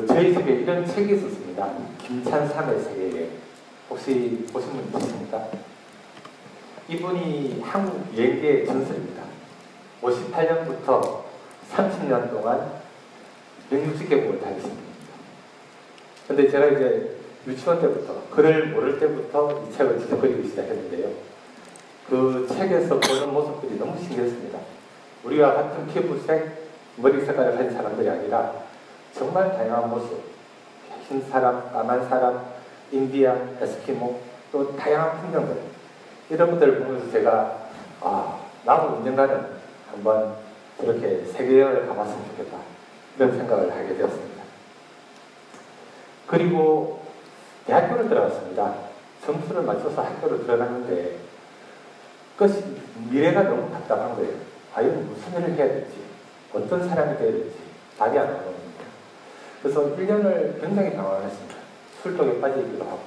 저희 집에 이런 책이 있었습니다. 김찬삼의 세계여행. 혹시 보신 분 있으십니까? 이분이 한국 여행계의 전설입니다. 58년부터 30년 동안 160개국을 다니신 분입니다. 근데 제가 이제 유치원 때부터, 글을 모를 때부터 이 책을 직접 그리기 시작했는데요. 그 책에서 보는 모습들이 너무 신기했습니다. 우리와 같은 피부색, 머리 색깔을 가진 사람들이 아니라 정말 다양한 모습, 흰 사람, 까만 사람, 인디안, 에스키모, 또 다양한 풍경들, 이런 것들을 보면서 제가 나도 언젠가는 한번 저렇게 세계여행을 가봤으면 좋겠다, 이런 생각을 하게 되었습니다. 그리고 대학교를 들어갔습니다. 점수를 맞춰서 학교를 들어갔는데 미래가 너무 답답한 거예요. 과연 무슨 일을 해야 될지, 어떤 사람이 되어야 될지 답이 안 나옵니다. 그래서 1년을 굉장히 방황했습니다. 술독에 빠지기도 하고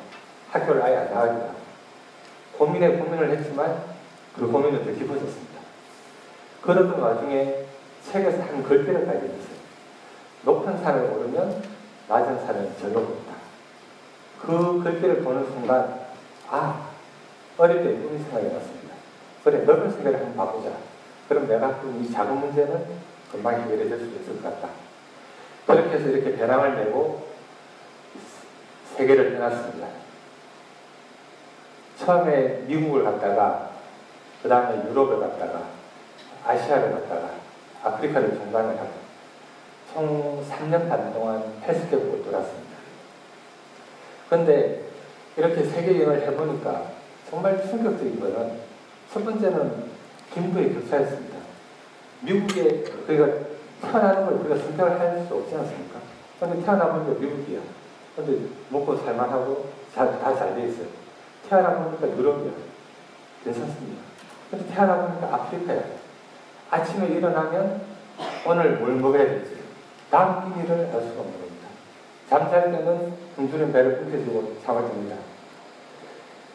학교를 아예 안 나가기도 하고 고민을 했지만 그 고민은 더 깊어졌습니다. 그러던 와중에 책에서 한 글귀를 발견했어요. 높은 산을 오르면 낮은 산은 절로 보인다. 그 글귀를 보는 순간 어릴 때 꿈이 생각이 났습니다. 그래, 넓은 세계를 한번 봐보자. 그럼 내가 꾼 이 작은 문제는 금방 해결해질 수 있을 것 같다. 그렇게 해서 이렇게 배낭을 메고 세계를 떠났습니다. 처음에 미국을 갔다가 그 다음에 유럽을 갔다가 아시아를 갔다가 아프리카를 중간에 하고 총 3년 반 동안 80개국을 돌았습니다. 그런데 이렇게 세계여행을 해보니까 정말 충격적인 거는 첫 번째는 김부의 격차였습니다. 미국에 그러니까 태어나는 걸 우리가 선택을 할 수 없지 않습니까? 그런데 태어나보니까 미국이야. 그런데 먹고 살만하고 다 잘 돼 있어요. 태어나보니까 유럽이야. 괜찮습니다. 그런데 태어나보니까 아프리카야. 아침에 일어나면 오늘 뭘 먹어야 될지 다음 끼니를 알 수가 없는 겁니다. 잠잘 때는 굶주린 배를 꿈켜주고 잠을 듭니다.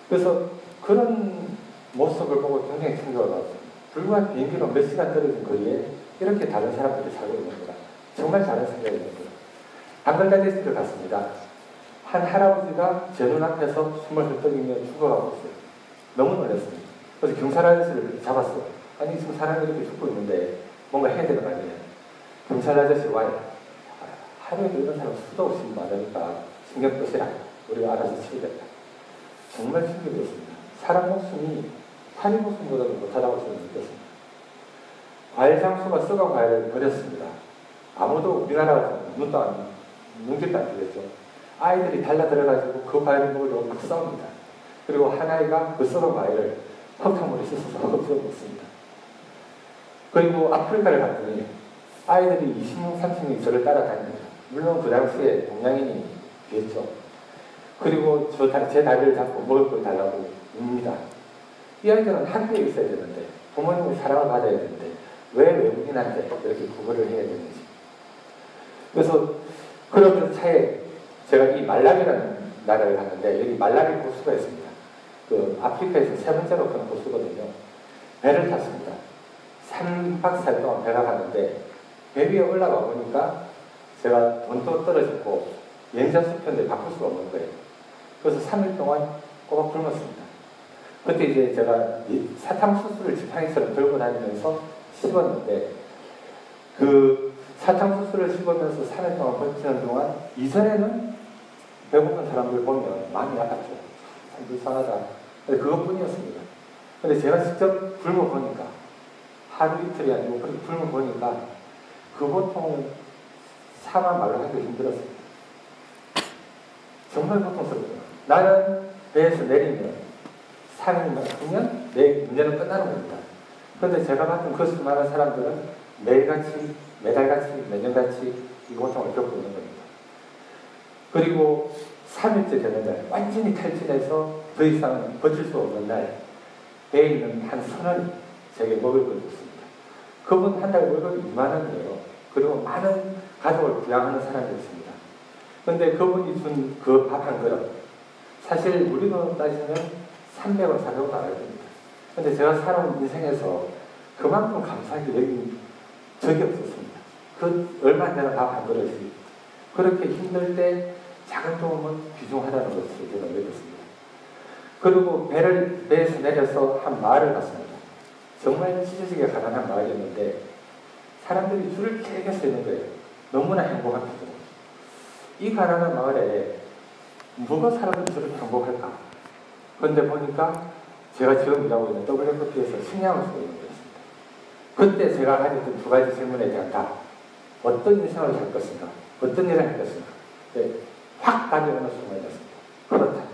그래서 그런 모습을 보고 굉장히 충격을 받았습니다. 불과 비행기로 몇 시간 떨어진 거리에 이렇게 다른 사람들이 살고 있는 거다. 정말 다른 세계에 있는 거다. 방글라데시를 갔습니다. 한 할아버지가 제 눈앞에서 숨을 헐떡이며 죽어가고 있어요. 너무 놀랐습니다. 그래서 경찰 아저씨를 잡았어요. 아니 지금 사람이 이렇게 죽고 있는데 뭔가 해야 되는 거 아니에요. 경찰 아저씨 와요. 하루에도 이런 사람 수도 없이 많으니까 신경 끄시라. 우리가 알아서 치우겠다. 정말 충격이었습니다. 사람 목숨이 파리 목숨보다도 못하다고 저는 느꼈습니다. 과일 장수가 썩은 과일을 버렸습니다. 아무도 우리나라 같은 눈길도 안 주겠죠. 아이들이 달라들어가지고 그 과일을 먹으려고 막 싸웁니다. 그리고 한 아이가 그 썩은 과일을 흙탕물에 씻어서 흡수해 먹습니다. 그리고 아프리카를 갔더니 아이들이 20명, 30명이 저를 따라다닙니다. 물론 그 당시에 동양인이 됐죠. 그리고 제 다리를 잡고 먹을 걸 달라고 웁니다. 이 아이들은 학교에 있어야 되는데 부모님의 사랑을 받아야 되는데 왜 외국인한테 이렇게 구걸을 해야 되는지. 그래서 그런 차에 제가 이 말라비라는 나라를 갔는데 여기 말라비 호수가 있습니다. 그 아프리카에서 세 번째로 큰 호수거든요. 배를 탔습니다. 3박 4일 동안 배가 가는데 배 위에 올라가 보니까 제가 돈도 떨어졌고 연자 수표인데 바꿀 수가 없는 거예요. 그래서 3일 동안 꼬박 굶었습니다. 그때 이제 제가 사탕수수를 지팡이처럼 들고 다니면서 씹었는데 그 사탕수수를 씹으면서 3일 동안 버티는 동안 이전에는 배고픈 사람들 보면 마음이 아팠죠. 참 불쌍하다. 그것뿐이었습니다. 근데 제가 직접 굶어보니까 하루 이틀이 아니고 그렇게 굶어보니까 그 고통을 사람 말로 하기가 힘들었습니다. 정말 고통스럽구나. 나는 배에서 내리면 산을 맞으면 내 문제는 끝나는 겁니다. 그런데 제가 봤던 그 수많은 사람들은 매일같이, 매달같이, 매년같이 이 고통을 겪고 있는 겁니다. 그리고 3일째 되는 날, 완전히 탈진해서 더 이상 버틸 수 없는 날, 배에 있는 한 선원이 제게 먹을 걸 줬습니다. 그분 한 달 월급이 2만 원이에요. 그리고 많은 가족을 부양하는 사람이었습니다. 그런데 그분이 준 그 밥 한 그릇, 사실 우리 돈으로 따지면 300원, 400원 안 할 겁니다. 그런데 제가 살아온 인생에서 그만큼 감사하게 여긴 적이 없었습니다. 그 얼마 안 되는 밥 한 그릇이 그렇게 힘들 때 작은 도움은 귀중하다는 것을 저는 느꼈습니다. 그리고 배에서 내려서 한 마을을 갔습니다. 정말 찢어지게 가난한 마을이었는데 사람들이 줄을 길게 서 있는 거예요. 너무나 행복한 표정. 이 가난한 마을에 누가 사람들이 저렇게 행복할까? 그런데 보니까 제가 지금 일하고 있는 WFP에서 식량을 쓰고 있는 거였습니다. 그때 제가 가졌던 두 가지 질문에 대한 답. 어떤 인생을 살 것인가? 어떤 일을 할 것인가? 네, 확 가져오는 순간이었습니다. 그렇다면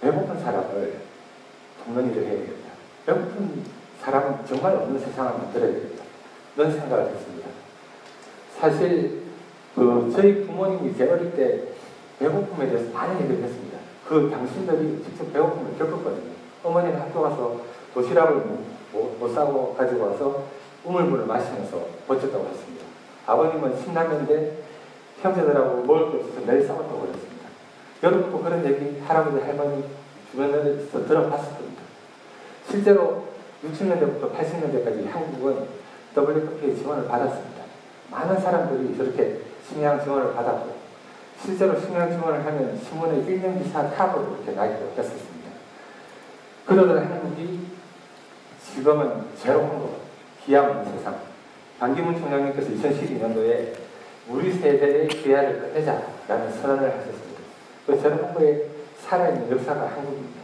배고픈 사람을 돕는 일을 해야 되겠다. 배고픈 사람은 정말 없는 세상을 만들어야 되겠다. 그런 생각을 했습니다. 사실 저희 부모님이 제 어릴 때 배고픔에 대해서 많은 얘기를 했습니다. 당신들이 직접 배고픔을 겪었거든요. 어머니는 학교 가서 도시락을 못 사고 가지고 와서 우물물을 마시면서 버텼다고 했습니다. 아버님은 신라면인데 형제들하고 먹을 게 없어서 매일 싸웠다고 그랬습니다. 여러분도 그런 얘기 할아버지 할머니 주변에서 들어봤을 겁니다. 실제로 60년대부터 80년대까지 한국은 WFP 지원을 받았습니다. 많은 사람들이 저렇게 식량 지원을 받았고 실제로 식량 지원을 하면 신문에 1년 기사 탑으로 이렇게 나기도 했었습니다. 그러던 한국이 지금은 제로 홍보, 기아 없는 세상. 반기문 총장님께서 2012년도에 우리 세대의 기아를 끝내자라는 선언을 하셨습니다. 그 제로 홍보에 살아있는 역사가 한국입니다.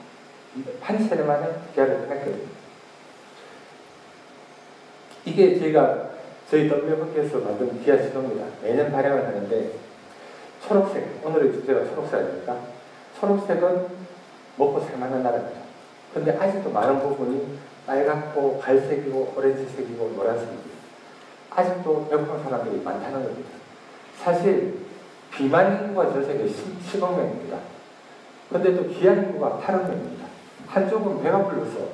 한 세대 만에 기아를 끝냈거든요. 이게 저희 WFP에서 만든 기아 지도입니다. 매년 발행을 하는데 초록색, 오늘의 주제가 초록색 아닙니까? 초록색은 먹고 살만한 나라입니다. 그런데 아직도 많은 부분이 빨갛고 갈색이고 오렌지색이고 노란색입니다. 아직도 배고픈 사람들이 많다는 겁니다. 사실 비만 인구가 전 세계 10억 명입니다. 그런데 또 기아 인구가 8억 명입니다. 한쪽은 배가 불러서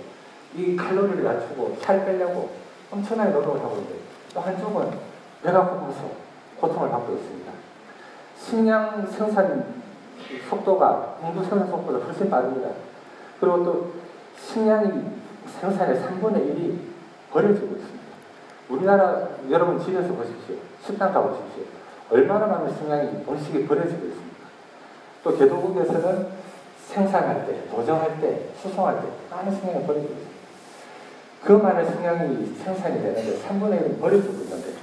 이 칼로리를 낮추고 살 빼려고 엄청나게 노력을 하고 있는데 또 한쪽은 배가 고파서 고통을 받고 있습니다. 식량 생산 속도가 인구 생산 속도보다 훨씬 빠릅니다. 그리고 또 식량이 생산의 3분의 1이 버려지고 있습니다. 우리나라 여러분 집에서 보십시오. 식당 가보십시오. 얼마나 많은 식량이 음식이 버려지고 있습니까? 또 개도국에서는 생산할 때, 도정할 때, 수송할 때 많은 식량이 버려지고 있습니다. 그 많은 식량이 생산이 되는데 3분의 1은 버려지고 있는데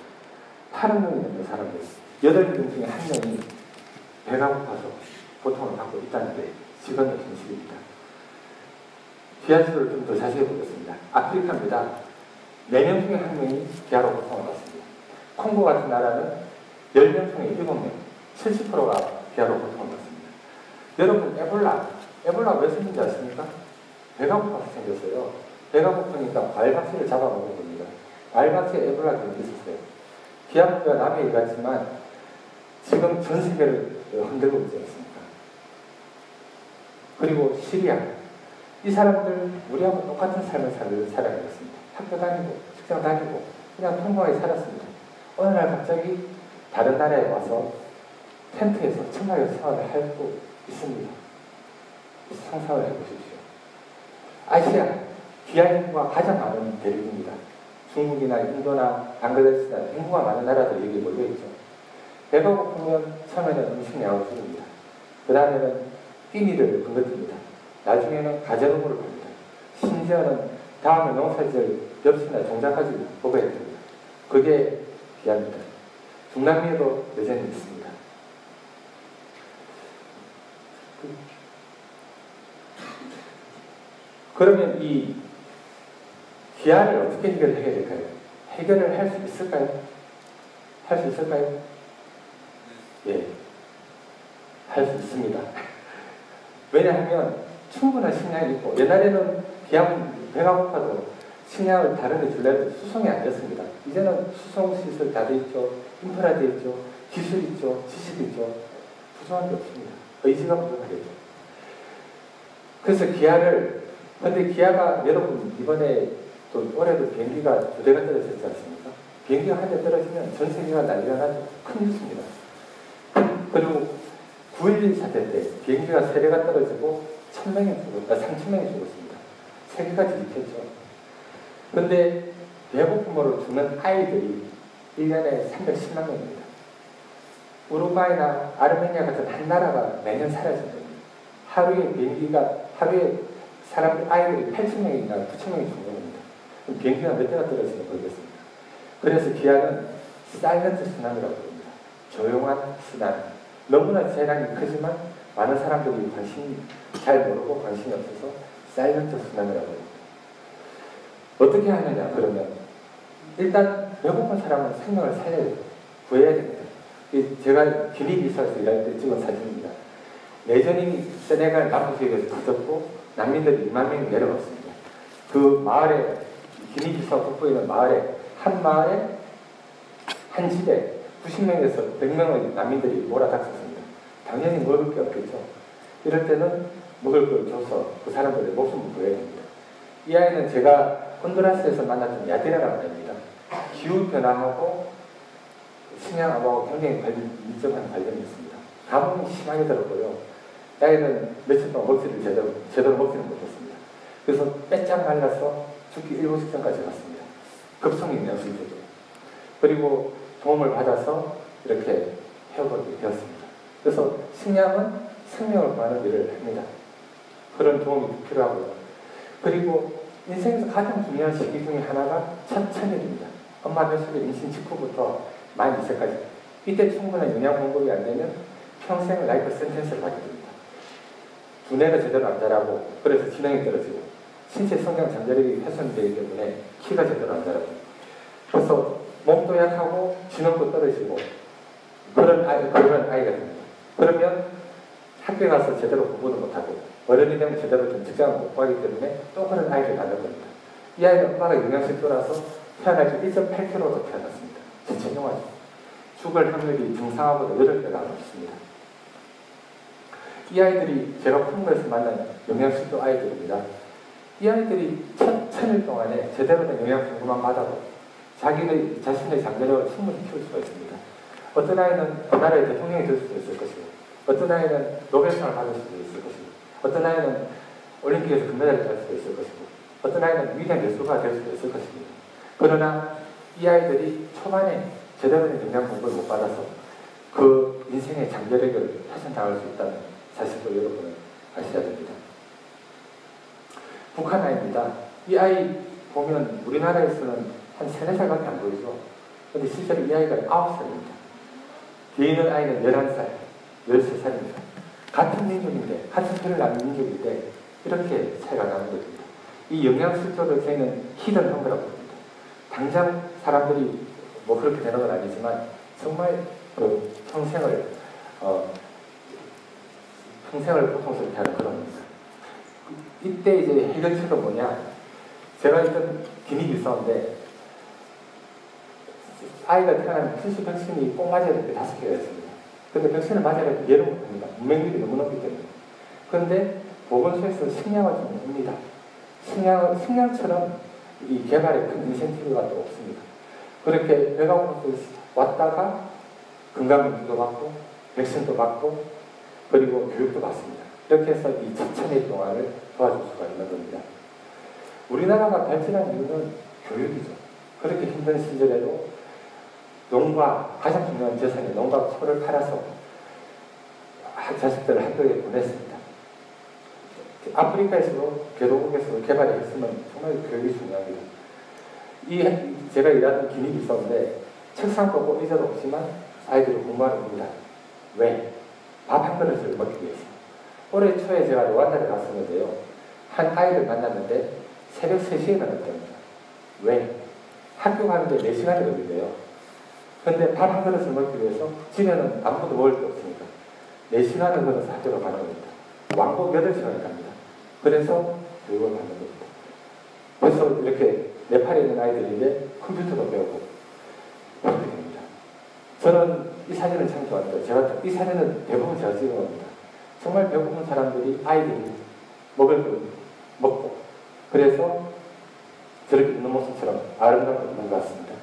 8억 명이 넘는 사람들 8명 중에 1명이 배가 고파서 고통을 받고 있다는 게 지금의 현실입니다. 기아지도를 좀 더 자세히 보겠습니다. 아프리카입니다. 4명 중에 1명이 기아로 고통을 받습니다. 콩고 같은 나라는 10명 중에 7명, 70%가 기아로 고통을 받습니다. 여러분, 에볼라 왜 생긴지 아십니까? 배가 고파서 생겼어요. 배가 고프니까 과일박쥐를 잡아먹은 겁니다. 과일박쥐에 에볼라 병이 있었어요. 기아 문제가 남의 일 같지만 지금 전 세계를 흔들고 있지 않습니까? 그리고 시리아. 이 사람들 우리하고 똑같은 삶을 살아가겠습니다. 학교 다니고 직장 다니고 그냥 평범하게 살았습니다. 어느 날 갑자기 다른 나라에 와서 텐트에서 청하게 생활을 할 수 있습니다. 상상을 해보십시오. 아시아 기아 인구가 가장 많은 대륙입니다. 중국이나 인도나 방글라데시나 인구가 많은 나라들이 여기 몰려있죠. 배가 고프면 처음에는 음식량을 줄입니다. 그 다음에는 끼니를 건너듭니다. 나중에는 가재농부를 합니다. 심지어는 다음에 농사지을 엽시나 종자까지 뽑아야 됩니다. 그게 기아입니다. 중남미에도 여전히 있습니다. 그러면 이 기아를 어떻게 해결해야 될까요? 해결을 할 수 있을까요? 할 수 있을까요? 예, 할 수 있습니다. 왜냐하면 충분한 식량이 있고 옛날에는 배가 고파도 식량을 다른 데 줄려도 수송이 안 됐습니다. 이제는 수송시설 다 돼 있죠. 인프라 돼 있죠. 기술 있죠. 지식 있죠. 부족한 게 없습니다. 의지가 부족하겠죠. 그래서 근데 기아가 여러분 이번에 또 올해도 비행기가 2대가 떨어졌지 않습니까? 비행기가 한 대 떨어지면 전 세계가 난리가 나죠. 큰 뉴스입니다. 그리고 9.11 사태 때 비행기가 3대가 떨어지고 3,000명이 죽었습니다. 세계가 뒤집혔죠. 그런데 배고픔으로 죽는 아이들이 1년에 310만 명입니다. 우루과이나 아르메니아 같은 한 나라가 매년 사라진 겁니다. 하루에 사람들, 아이들이 8,000명이나 9,000명이 죽는 겁니다. 그럼 비행기가 몇 대가 떨어지는지 모르겠습니다. 그래서 기아는 사일런트 쓰나미라고 부릅니다. 조용한 쓰나미. 너무나 재난이 크지만 많은 사람들이 잘 모르고 관심이 없어서 사일런트 쓰나미라고 합니다. 어떻게 하느냐 그러면 일단 배고픈 사람은 생명을 살려야 돼요. 구해야 됩니다. 제가 기니비사에서 일할 때 찍은 사진입니다. 내전이 세네갈 남부지역에서 터졌고 난민들이 2만 명이 내려왔습니다. 그 마을에 기니비사 북부에 있는 한 마을에 한 집에 90명에서 100명의 난민들이 몰아닥쳤습니다. 당연히 먹을 게 없겠죠. 이럴 때는 먹을 걸 줘서 그 사람들의 목숨을 구해야 됩니다. 이 아이는 제가 혼두라스에서 만났던 야디라라는 아이입니다. 기후변화하고 식량암하고 굉장히 밀접한 관련이 있습니다. 감염이 심하게 들었고요. 이 아이는 며칠 동안 먹지를 제대로 먹지는 못했습니다. 그래서 빼짝 말라서 죽기 일부 직전까지 갔습니다. 급성이 내수있죠. 그리고 도움을 받아서 이렇게 회복이 되었습니다. 그래서 식량은 생명을 구하는 일을 합니다. 그런 도움이 필요하고요. 그리고 인생에서 가장 중요한 시기 중에 하나가 첫 천일입니다. 엄마 뱃속에 임신 직후부터 만 2세까지. 이때 충분한 영양 공급이 안 되면 평생 라이프 센텐스를 받게 됩니다. 두뇌가 제대로 안 자라고 그래서 지능이 떨어지고 신체 성장 잠재력이 훼손되기 때문에 키가 제대로 안 자라고 그래서 몸도 약하고 지능도 떨어지고 그런 아이가 됩니다. 그러면 학교에 가서 제대로 공부도 못하고 어른이 되면 제대로 좀 직장을 못 구하기 때문에 또 그런 아이를 낳는 겁니다. 이 아이는 엄마가 영양실조라서 태어날 때 1.8kg로 태어났습니다. 전체용화죠. 죽을 확률이 정상화보다 8배가 높습니다. 이 아이들이 제가 콩고에서 만난 영양실조 아이들입니다. 이 아이들이 첫 천일 동안에 제대로 된 영양 공급만 받아도 자신의 잠재력을 충분히 키울 수가 있습니다. 어떤 아이는 그 나라의 대통령이 될 수도 있을 것이고 어떤 아이는 노벨상을 받을 수도 있을 것이고 어떤 아이는 올림픽에서 금메달을 딸 수도 있을 것이고 어떤 아이는 위대한 예술가가 될 수도 있을 것입니다. 그러나 이 아이들이 초반에 제대로 된 영양 공급을 못 받아서 그 인생의 잠재력을 훼손당할 수 있다는 사실도 여러분은 아셔야 됩니다. 북한 아이입니다. 이 아이 보면 우리나라에서는 한 3, 4살밖에 안 보이죠. 그런데 실제로 이 아이가 9살입니다. 뒤에 있는 아이는 11살, 13살입니다. 같은 민족인데, 같은 편을 나는 민족인데 이렇게 차이가 나는 것입니다. 이 영양실조를 저희는 히든 헝그라고 합니다. 당장 사람들이 뭐 그렇게 되는 건 아니지만 정말 그 평생을 고통스럽게 하는 그런 겁니다. 이때 이제 해결책은 뭐냐? 제가 있던 기니비사인데 아이가 태어나면 필수 백신이 꼭 맞아야 될 때 5개가 있습니다. 그런데 백신을 맞아야 할 때 이해를 못합니다. 문맹률이 너무 높기 때문에. 그런데 보건소에서 식량을 좀 줍니다. 식량처럼 이 개발에 큰 인센티브가 또 없습니다. 그렇게 배가 고파서 왔다가 건강검진도 받고 백신도 받고 그리고 교육도 받습니다. 이렇게 해서 이 7,000일 동안을 도와줄 수가 있는 겁니다. 우리나라가 발전한 이유는 교육이죠. 그렇게 힘든 시절에도 농과 가장 중요한 재산이 농과 소를 팔아서 자식들을 학교에 보냈습니다. 아프리카에서도 개도국에서도 개발이 했으면 정말 교육이 중요합니다. 제가 일하던 기니비사인데 책상도 없고 의자도 없지만 아이들이 공부하는 겁니다. 왜? 밥 한 그릇을 먹기 위해서. 올해 초에 제가 루안다를 갔었는데요. 한 아이를 만났는데 새벽 3시에 일어났답니다. 왜? 학교 가는데 4시간이 걸린대요. 그런데 밥 한 그릇을 먹기 위해서 집에는 아무것도 먹을 게 없으니까 4시간을 걸어서 학교로 가는 겁니다. 왕복 8시간을 갑니다. 그래서 교육을 받는 겁니다. 그래서 이렇게 네팔에 있는 아이들에게 컴퓨터도 배우고 그렇게 됩니다. 저는 이 사진을 참 좋아합니다. 이 사진은 대부분 제가 찍은 겁니다. 정말 배고픈 사람들이 아이들이 먹을 걸 먹고 그래서 저렇게 있는 모습처럼 아름다운 걸 있는 것 같습니다.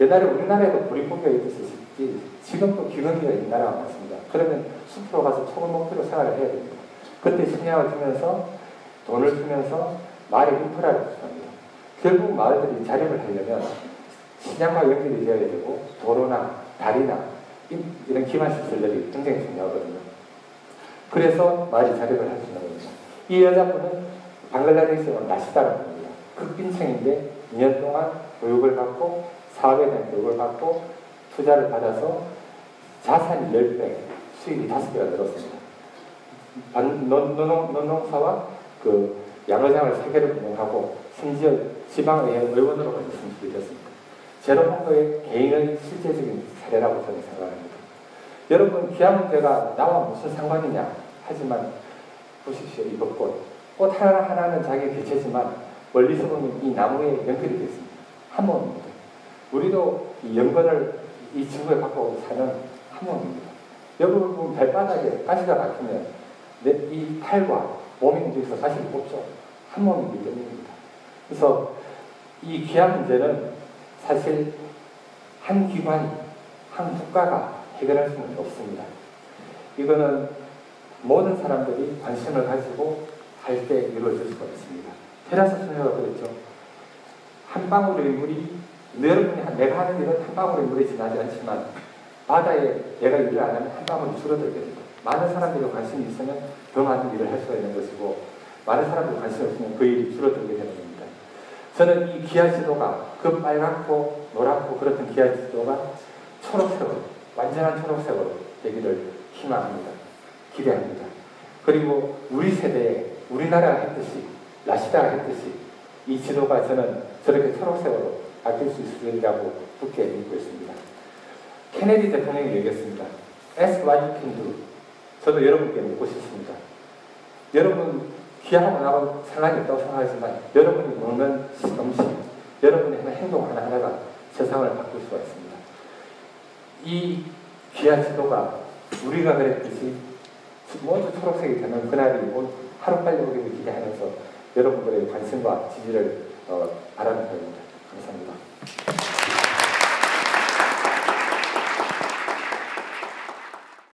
옛날에 우리나라에도 보릿고기가 있듯이 지금도 기근기가 있는 나라가 많습니다. 그러면 숲으로 가서 초급 목표로 생활을 해야 됩니다. 그때 식량을 주면서 돈을 주면서 마을의 인프라를 구성합니다. 결국 마을들이 자립을 하려면 식량과 연결이 되어야 되고 도로나 다리나 이런 기반 시설들이 굉장히 중요하거든요. 그래서 말이 자력을 할 수 있는 겁니다. 이 여자분은 방글라데시의 나시다라는 겁니다. 극빈층인데 2년 동안 교육을 받고 사업에 대한 교육을 받고 투자를 받아서 자산이 10배, 수익이 5배가 늘었습니다. 논농사와 그 양어장을 3개를 운영하고 심지어 지방의회 의원으로까지 선출이 됐습니다. 제로펑크의 개인의 실제적인 사례라고 저는 생각합니다. 여러분, 기아 문제가 나와 무슨 상관이냐 하지만 보십시오. 이 벚꽃. 꽃 하나하나는 자기의 개체지만 멀리서 보면 이 나무에 연결이 되어 있습니다. 한 몸입니다. 우리도 이 연건을 이 지구에 갖고 사는 한 몸입니다. 여러분 발바닥에 가시가 박히면 이 팔과 몸이 움직여서 가시를 뽑죠. 한 몸이기 때문입니다. 그래서 이 기아 문제는 사실 한 기관이, 한 국가가 해결할 수는 없습니다. 이거는 모든 사람들이 관심을 가지고 할 때 이루어질 수가 있습니다. 테라스 소녀가 그랬죠. 한 방울의 물이, 내가 하는 일은 한 방울의 물이 지나지 않지만 바다에 내가 일을 안 하면 한 방울이 줄어들게 됩니다. 많은 사람들이 관심이 있으면 더 많은 일을 할 수가 있는 것이고, 많은 사람들이 관심이 없으면 그 일이 줄어들게 되는 겁니다. 저는 이 기아 지도가, 그 빨갛고 노랗고 그렇던 기아 지도가 초록색으로, 완전한 초록색으로 되기를 희망합니다. 기대합니다. 그리고 우리 세대에 우리나라가 했듯이, 라시다가 했듯이 이 지도가 저는 저렇게 초록색으로 바뀔 수 있으리라고 굳게 믿고 있습니다. 케네디 대통령이 얘기했습니다. Ask what you can do. 저도 여러분께 묻고 싶습니다. 여러분, 기아하고 나하고 상관이 없다고 생각하지만 여러분이 먹는 음식, 여러분이 하는 행동 하나하나가 세상을 바꿀 수가 있습니다. 이 기아 지도가 우리가 그랬듯이 모두 초록색이 되는 그날이 하루빨리 오기를 기대하면서 여러분들의 관심과 지지를 바라는 바입니다. 감사합니다.